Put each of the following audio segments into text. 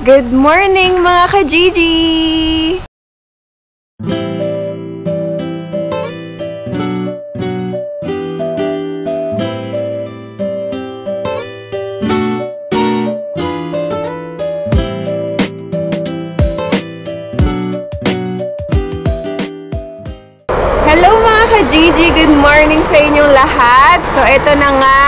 Good morning mga ka-Gigi! Hello mga ka-Gigi! Good morning sa inyong lahat! So ito na nga,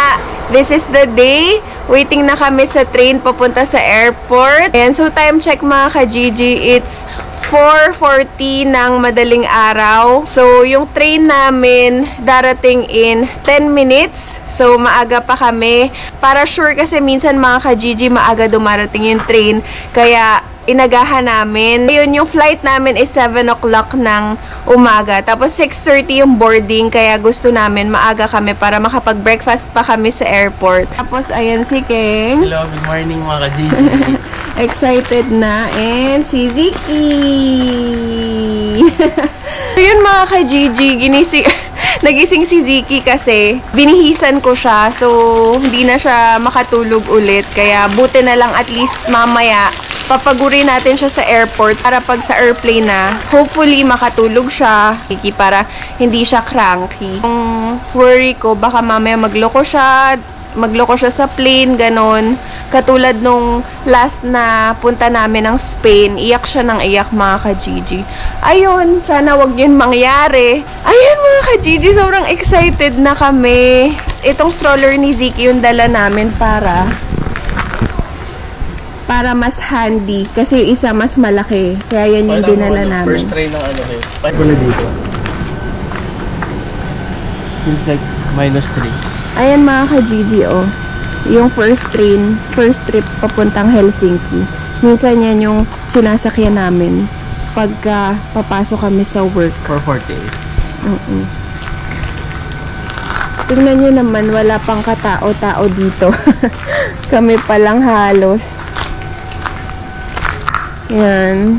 this is the day. Waiting na kami sa train papunta sa airport. Ayan, so time check mga ka-Gigi, it's 4:40 ng madaling araw. So yung train namin darating in 10 minutes. So maaga pa kami. Para sure kasi minsan mga ka-Gigi maaga dumarating yung train. Kaya inagahan namin. Ayun, yung flight namin is 7 o'clock ng umaga. Tapos 6:30 yung boarding. Kaya gusto namin maaga kami para makapag-breakfast pa kami sa airport. Tapos ayan si Keng. Hello, good morning mga ka-Gigi. Excited na. And si Ziki. So yun mga ka-Gigi, nagising si Ziki kasi binihisan ko siya. So hindi na siya makatulog ulit. Kaya buti na lang at least mamaya papagurin natin siya sa airport para pag sa airplane na, hopefully makatulog siya para hindi siya cranky. Yung worry ko, baka mamaya magloko siya sa plane, ganon. Katulad nung last na punta namin ng Spain, iyak siya ng iyak mga ka-Gigi. Ayun, sana wag yun mangyari. Ayun mga ka-Gigi, sobrang excited na kami. Itong stroller ni Ziki yung dala namin para mas handy. Kasi yung isa mas malaki. Kaya yan yung dinala namin. First train ng ano eh. Wala dito. Feels like -3. Ayan mga ka-Gigi, oh. Yung first trip papuntang Helsinki. Minsan yan yung sinasakyan namin pagka papasok kami sa work. 4:48. Tingnan nyo naman, wala pang katao-tao dito. Kami palang halos. Yan.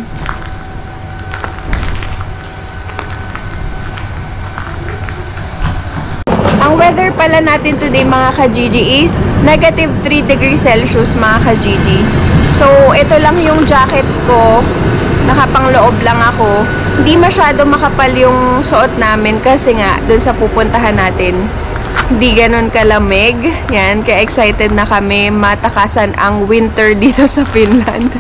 Ang weather pala natin today mga ka-Gigi is -3 degrees Celsius mga ka-Gigi. So, ito lang yung jacket ko. Nakapangloob lang ako. Hindi masyado makapal yung suot namin kasi nga, dun sa pupuntahan natin, hindi ganun kalamig. Yan, kaya excited na kami matakasan ang winter dito sa Finland.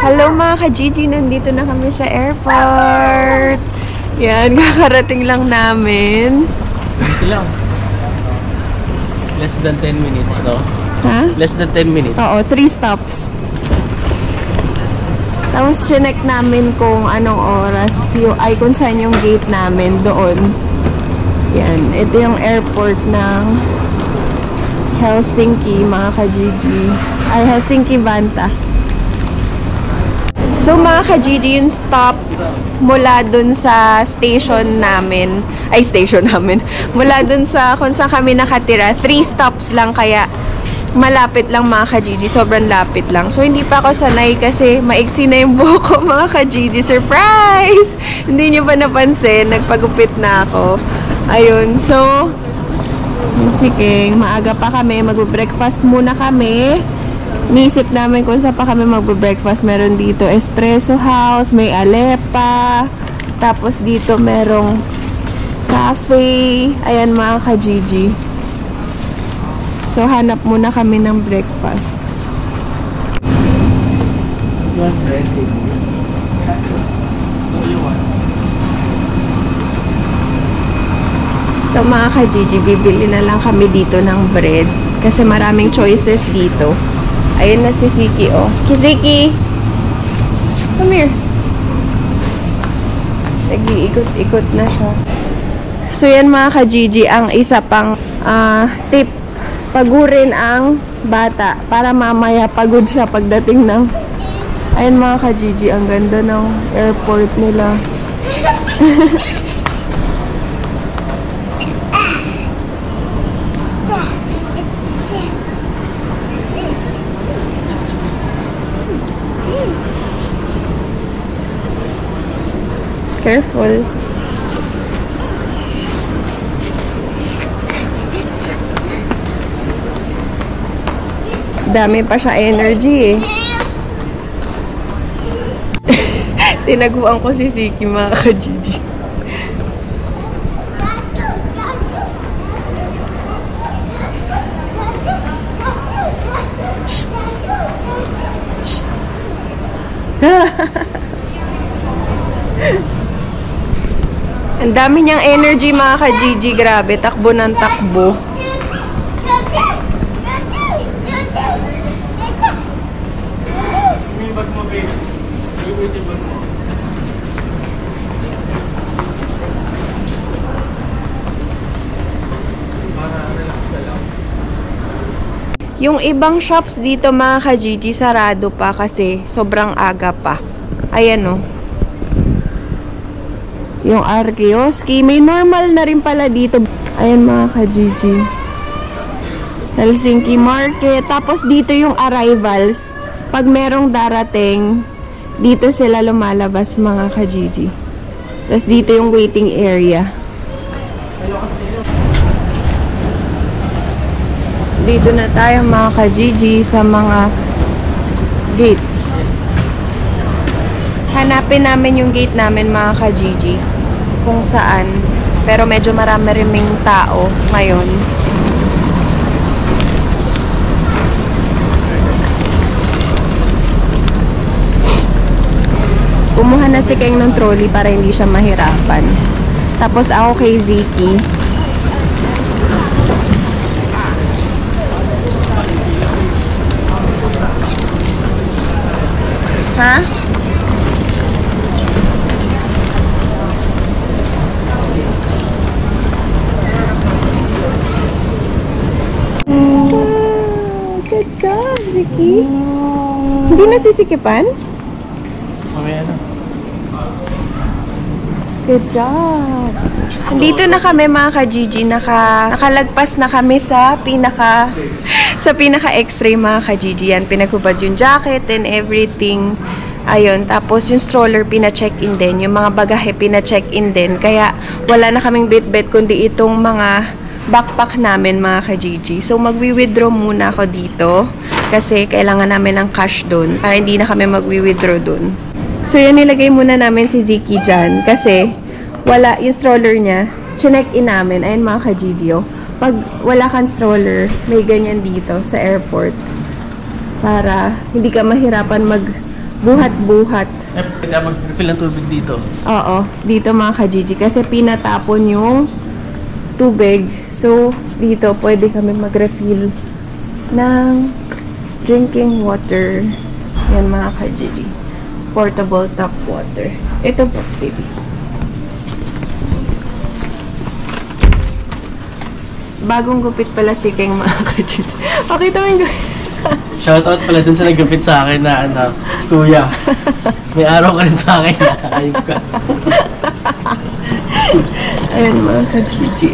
Hello mga ka-Gigi, nandito na kami sa airport. Yan, kakarating lang namin. Dito lang. Less than 10 minutes, no? Ha? Less than 10 minutes. Oo, 3 stops. Tapos chinek namin kung anong oras, kung saan yung gate namin doon. Yan, ito yung airport ng Helsinki mga ka-Gigi. Ay, Helsinki-Vantaa. So mga ka-Gigi, yung stop mula dun sa station namin, mula dun sa kung saan kami nakatira, 3 stops lang, kaya malapit lang mga ka-Gigi, sobrang lapit lang. So hindi pa ako sanay kasi maiksi na yung buhok ko mga ka-Gigi. Surprise! Hindi nyo ba napansin? Nagpagupit na ako. Ayun, so sige, maaga pa kami, mag-breakfast muna kami. Niisip namin kung saan pa kami mag-breakfast. Meron dito espresso house, may Alepa, tapos dito merong cafe. Ayan mga ka-Gigi. So hanap muna kami ng breakfast. want bread? What do you want? So mga ka-Gigi, bibili na lang kami dito ng bread. Kasi maraming choices dito. Ayun na si Ziki, oh. Ziki! Come here. Nag-iikot-ikot na siya. So yan mga ka-Gigi, ang isa pang tip. Pagurin ang bata para mamaya pagod siya pagdating ng... Ayun mga ka-Gigi, ang ganda ng airport nila. Careful. Dami pa siya energy eh. Tinaguan ko si Ziki mga ka-Gigi. Ang dami niyang energy mga ka-Gigi. Grabe, takbo ng takbo. Yung ibang shops dito mga ka-Gigi sarado pa kasi sobrang aga pa. Ayan o. Yung Arkioski. May normal na rin pala dito. Ayan mga ka-Gigi. Helsinki Market. Tapos dito yung arrivals. Pag merong darating, dito sila lumalabas mga ka-Gigi. Tapos dito yung waiting area. Dito na tayo mga ka-Gigi sa mga gates. Hanapin namin yung gate namin mga ka-Gigi. Kung saan. Pero medyo marami rin tao ngayon. Kumuha na si Keng ng trolley para hindi siya mahirapan. Tapos ako kay Ziki. Ha? Good job, Ziki. Hindi nasisikipan? Mamaya na. Good job. Dito na kami mga ka-Gigi. Nakalagpas na kami sa pinaka-extra mga ka-Gigi. Yan, pinagubad yung jacket and everything. Ayun, tapos yung stroller pina-check-in din. Yung mga bagahe pina-check-in din. Kaya wala na kaming bit-bit kundi itong mga backpack namin mga ka-Gigi. So magwi-withdraw muna ako dito. Kasi kailangan namin ng cash doon. Para hindi na kami magwi-withdraw doon. So yun, nilagay muna namin si Ziki dyan. Kasi wala yung stroller niya. Chinek-in namin. Ayun mga ka-Gigi. Oh. Pag wala kang stroller, may ganyan dito sa airport. Para hindi ka mahirapan magbuhat-buhat. Kaya mag-refill ng tubig dito. Oo, dito mga ka-Gigi. Kasi pinatapon yung tubig. So, dito pwede kami mag-refill ng drinking water. Yan mga ka-Gigi. Portable tap water. Ito po, baby. Bagong gupit pala si Keng mga ka-Gigi. Pakita mo yung gupit. Shoutout pala dun sa nagupit sa akin na kuya. May araw ka rin sa akin na ayun ka. Ayan mga ka-Gigi.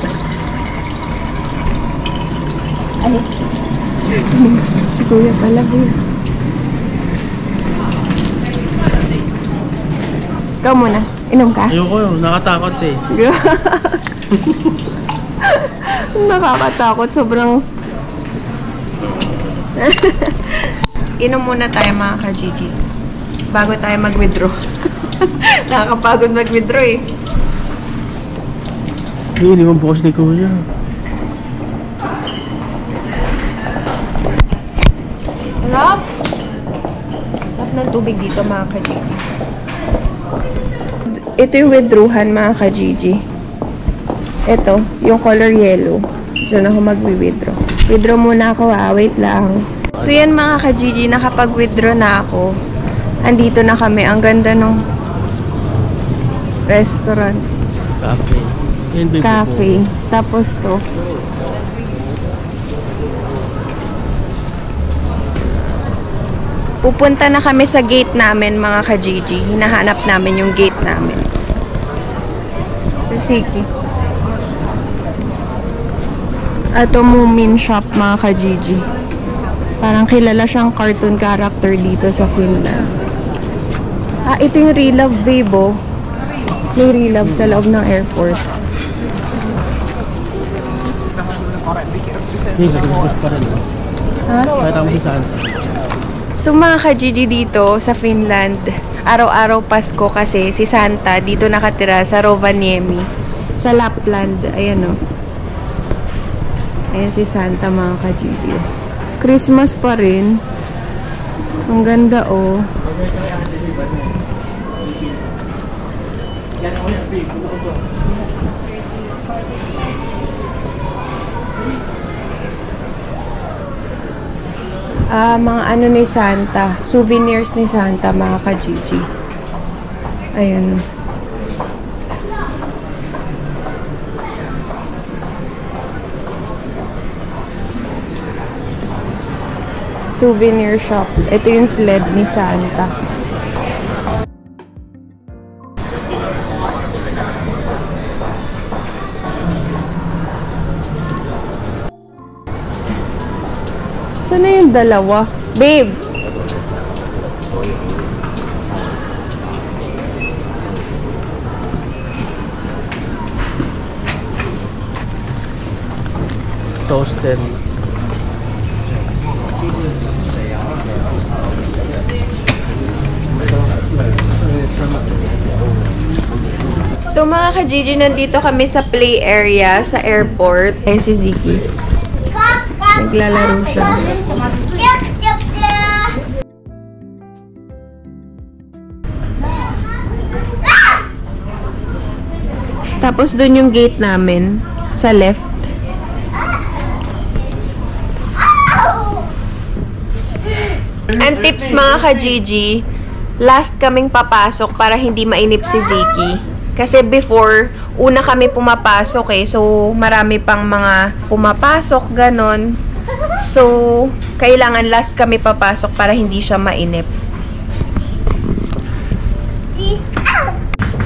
Ay. Si kuya pala, babe. Ikaw muna. Inom ka? Ayoko, nakatakot eh. Nakakatakot. Sobrang... Inom muna tayo mga ka-Gigi. Bago tayo mag-withdraw. Nakakapagod mag-withdraw eh. Hindi mo bukas ni kuya. Sarap? Sarap sarap ng tubig dito mga ka-Gigi. Ito yung withdrawhan mga ka-Gigi. Ito, yung color yellow. Diyan ako mag-withdraw. Withdraw muna ako wait lang. So yan mga ka-Gigi, nakapag-withdraw na ako. Andito na kami. Ang ganda ng restaurant. Cafe. Cafe. Tapos to. Pupunta na kami sa gate namin mga ka-Gigi. Hinahanap namin yung gate namin. Sige. Ito Moomin Shop mga ka-Gigi. Parang kilala siyang cartoon character dito sa Finland. Ito yung Relove babe oh. May Relove sa loob ng airport. Ha? So mga ka-Gigi dito sa Finland, araw-araw Pasko kasi si Santa dito nakatira sa Rovaniemi, sa Lapland. Ayan o. Ayan si Santa mga ka-Gigi. Christmas pa rin. Ang ganda o. Mga ano ni Santa, souvenirs ni Santa mga ka-Gigi. Ayan. Souvenir shop. Ito yung sled ni Santa. Saan na yung dalawa? Babe! Toasted. So mga ka-Gigi, nandito kami sa play area sa airport. Ayan si Ziki. Naglalaro siya. Tapos dun yung gate namin sa left. And tips mga ka-Gigi, last kaming papasok para hindi mainip si Ziki. Kasi before, una kami pumapasok so marami pang mga pumapasok, ganon. So, kailangan last kami papasok para hindi siya mainip.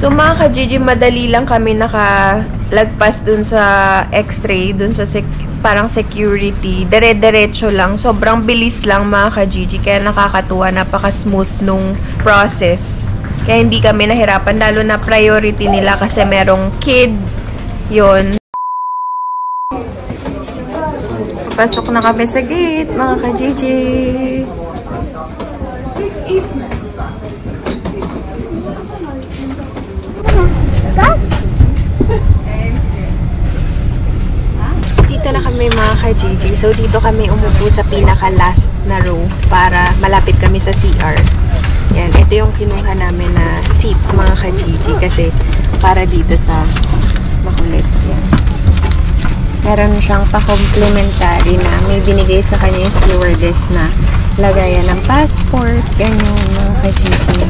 So mga ka-Gigi, madali lang kami nakalagpas dun sa x-ray, dun sa parang security. Dire-diretso lang. Sobrang bilis lang mga ka-Gigi. Kaya nakakatuwa. Napaka-smooth nung process. Kaya hindi kami nahirapan. Lalo na priority nila kasi merong kid. Yun. Papasok na kami sa gate mga ka-Gigi. Dito na kami mga ka-Gigi. So, dito kami umupo sa pinaka-last na row para malapit kami sa CR. Yan. Ito yung kinuha namin na seat mga ka-Gigi kasi para dito sa makulit. Yan. Meron siyang pa-complimentary na may binigay sa kanya yung stewardess na lagayan ng passport. Ganyan mga ka-Gigi.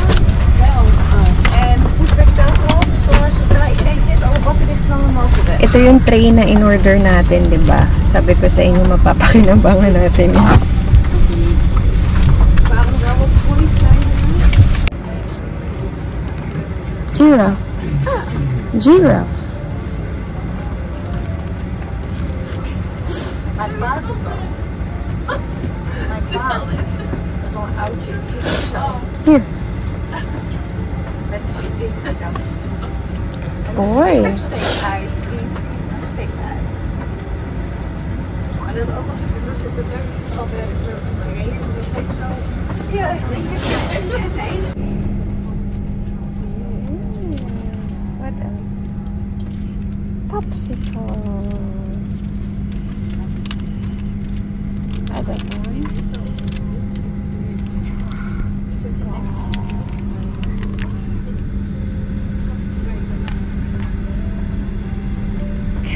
Ito yung tray na in-order natin, di ba? Sabi ko sa inyo, mapapakinabangan natin. Giraffe. Giraffe. Here. Boy. What else? Popsicle. Other one.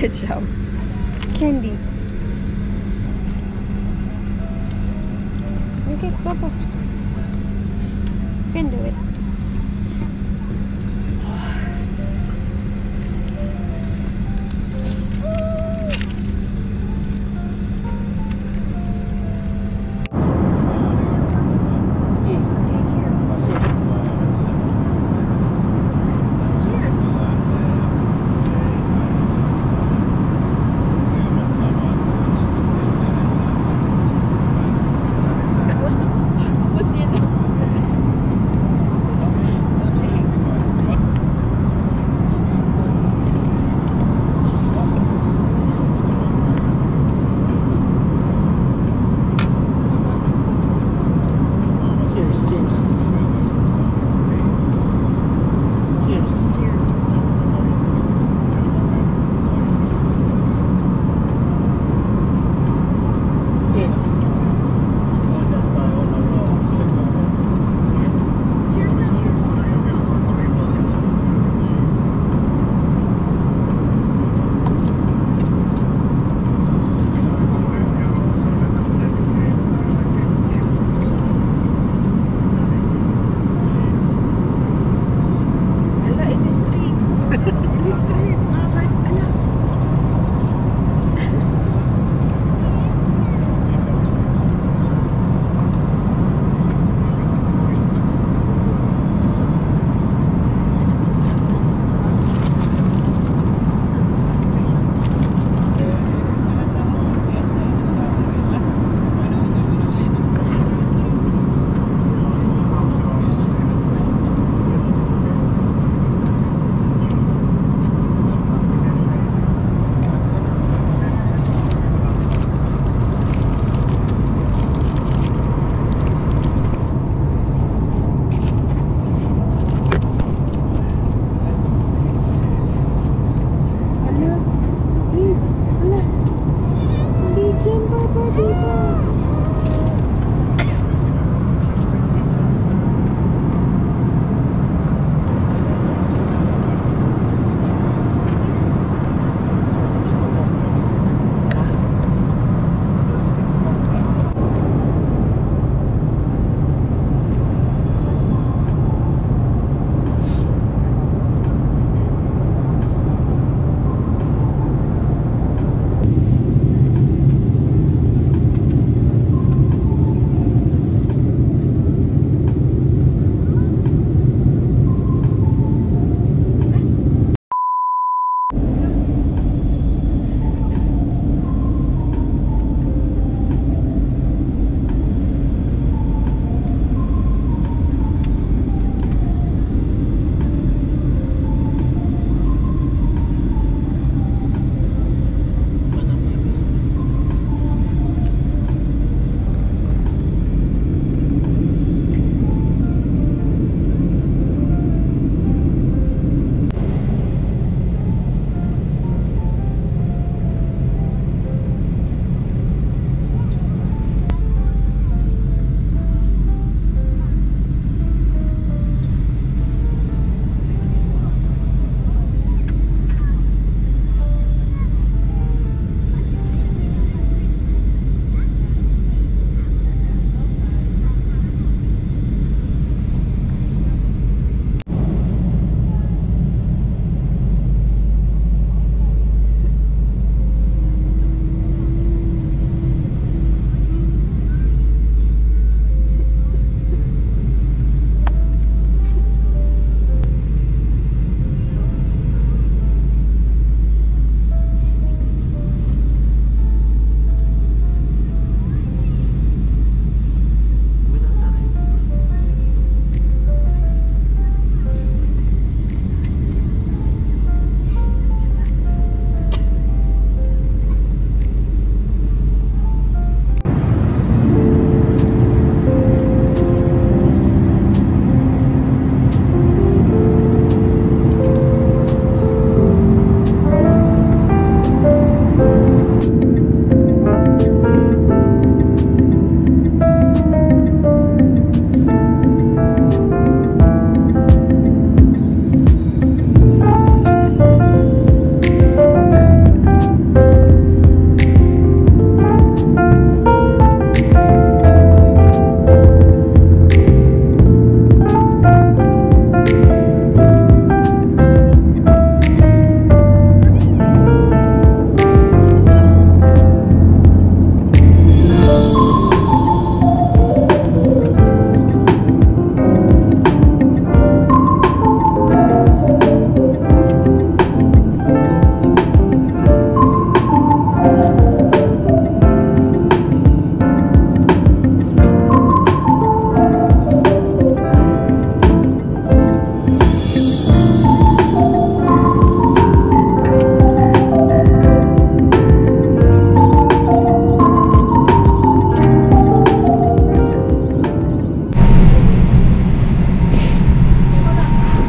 Good job. Candy. Okay, go. You can do it.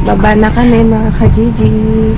Baba na kami mga ka-Gigi.